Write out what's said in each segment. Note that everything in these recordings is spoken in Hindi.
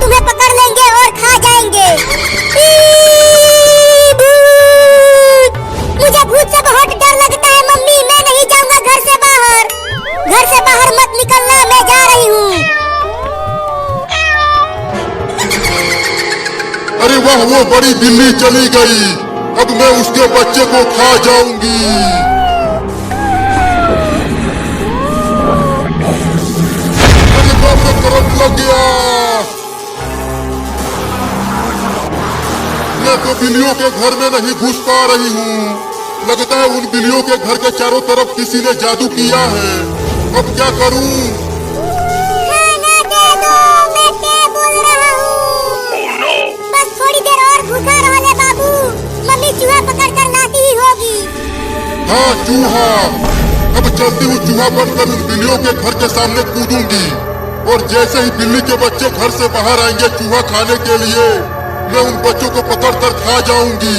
तुम्हें पकड़ लेंगे और खा जाएंगे। मुझे भूत से बहुत डर लगता है मम्मी, मैं नहीं जाऊंगा घर से बाहर। घर से बाहर मत निकलना, मैं जा रही हूँ। अरे वाह, वो बड़ी बिल्ली चली गई। अब मैं उसके बच्चे को खा जाऊंगी। अरे बाप रे, करंट लग गया। मैं तो बिल्लियों के घर में नहीं घुस पा रही हूँ। लगता है उन बिल्लियों के घर के चारों तरफ किसी ने जादू किया है। अब क्या करूँ? खाना दे दो, मैं क्या बोल रहा हूँ। बस थोड़ी देर और भूखा रह ले बाबू, मम्मी चूहा पकड़ कर लाती ही होगी। हाँ चूहा, अब चलती हूँ चूहा बनकर उन बिल्लियों के घर के सामने कूदूंगी। और जैसे ही बिल्ली के बच्चे घर से बाहर आएंगे चूहा खाने के लिए, मैं उन बच्चों को पकड़कर खा जाऊंगी।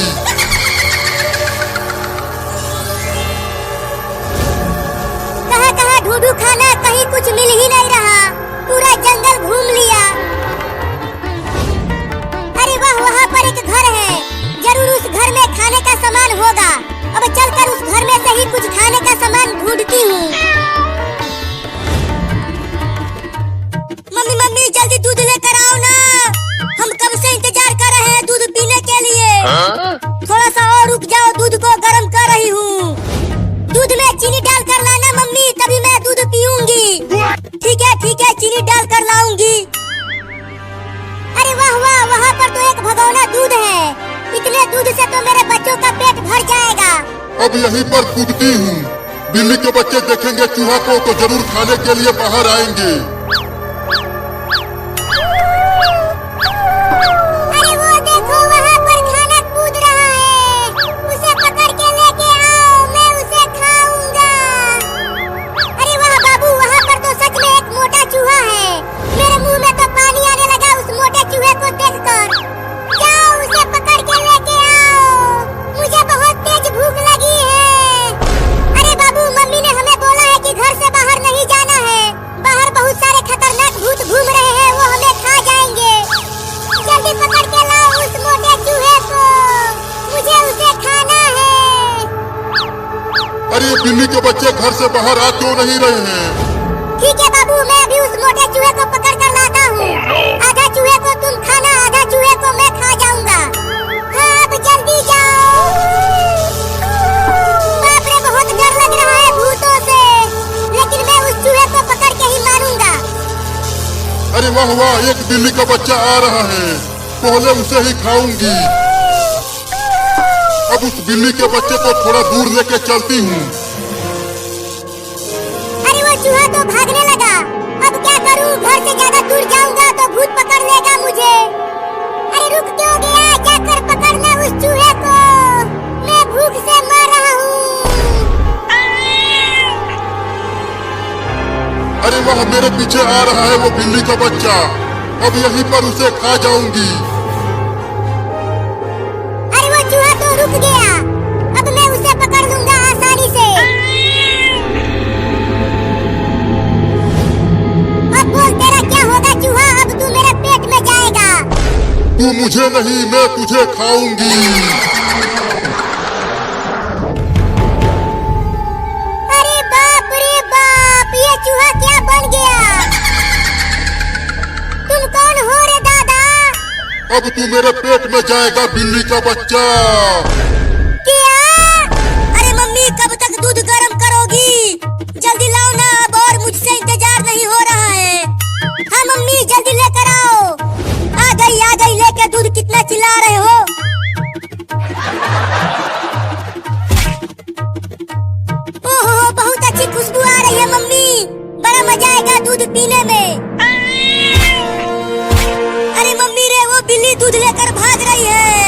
कहाँ ढूंढूं खाना, कहीं कुछ मिल ही नहीं रहा। पूरा जंगल घूम लिया। अरे वाह, वहाँ पर एक घर है, जरूर उस घर में खाने का सामान होगा। अब चलकर उस घर में से ही कुछ खाने का सामान ढूंढती हूँ। मम्मी मम्मी जल्दी दूध लेकर आओ ना, हम कब से इंतजार कर रहे हैं दूध पीने के लिए। थोड़ा सा और रुक जाओ, दूध को गर्म कर रही हूँ। दूध में चीनी डाल कर लाना मम्मी, तभी मैं दूध पीऊंगी। ठीक है, चीनी डाल कर लाऊंगी। अरे वाह वाह, वहाँ पर तो एक भगोना दूध है। इतने दूध से तो मेरे बच्चों का पेट भर जाएगा। अब यहीं पर कूदती हूँ। बिल्ली के बच्चे देखेंगे चूहा को तो जरूर खाने के लिए बाहर आएंगे। अरे वो देखो, वहाँ पर खाना कूद रहा है। उसे पकड़ के लेके आओ, मैं उसे खाऊंगा। अरे वाह बाबू, वहाँ पर तो सच में एक मोटा चूहा है। मेरे मुंह में तो पानी आने लगा उस मोटे चूहे को देखकर। जाओ, उसे पकड़ के लेके आओ, मुझे बहुत तेज भूख लगी है। अरे बाबू, मम्मी ने हमें बोला है कि घर से बाहर नहीं जाना है। बाहर बहुत सारे खतरनाक भूत घूम रहे हैं, वो हमें खा जाएंगे। जल्दी पकड़ के लाओ उस मोटे चूहे को, मुझे उसे खाना है। अरे बिल्ली के बच्चे घर से बाहर आ क्यों नहीं रहे हैं? ठीक है बाबू, मैं अभी उस मोटे चूहे को पकड़ कर लाता हूँ। आधा चूहे को तुम खाना, आधा चूहे को मैं खा जाऊंगा। हाँ, अब जल्दी जाओ। बाप रे, बहुत डर लग रहा है भूतों से, लेकिन मैं उस चूहे को पकड़ के ही मारूंगा। अरे वाह वाह, एक बिल्ली का बच्चा आ रहा है, पहले उसे ही खाऊंगी। अब उस बिल्ली के बच्चे को थोड़ा दूर लेके चलती हूँ। अरे वो चूहा तो भागने लगा, अब क्या करूं? घर से ज्यादा दूर जाऊंगा तो भूत पकड़ लेगा मुझे। अरे रुक क्यों गया? जाकर पकड़ना उस चूहे को, मैं भूख से मर रहा हूँ। अरे वाह, मेरे पीछे आ रहा है वो बिल्ली का बच्चा। अब यहीं पर उसे खा जाऊंगी। अरे वो चूहा तो रुक गया, अब मैं उसे पकड़ लूंगा आसानी से। अब बोल, तेरा क्या होगा चूहा? अब तू मेरे पेट में जाएगा। तू मुझे नहीं, मैं तुझे खाऊंगी। अरे बाप रे बाप, ये चूहा क्या बन गया? तुम कौन हो रे दादा? अब तू मेरे पेट में जाएगा बिल्ली का बच्चा। क्या? अरे मम्मी, कब तक दूध गर्म करोगी? जल्दी लाओ ना, अब और मुझसे इंतजार नहीं हो रहा है। हाँ मम्मी, जल्दी लेकर आओ। आ गई लेके दूध। कितना चिल्ला रहे हो? ओहो, बहुत अच्छी खुशबू आ रही है मम्मी, बड़ा मजा आएगा दूध पीने में। अरे मम्मी रे, वो बिल्ली दूध लेकर भाग रही है।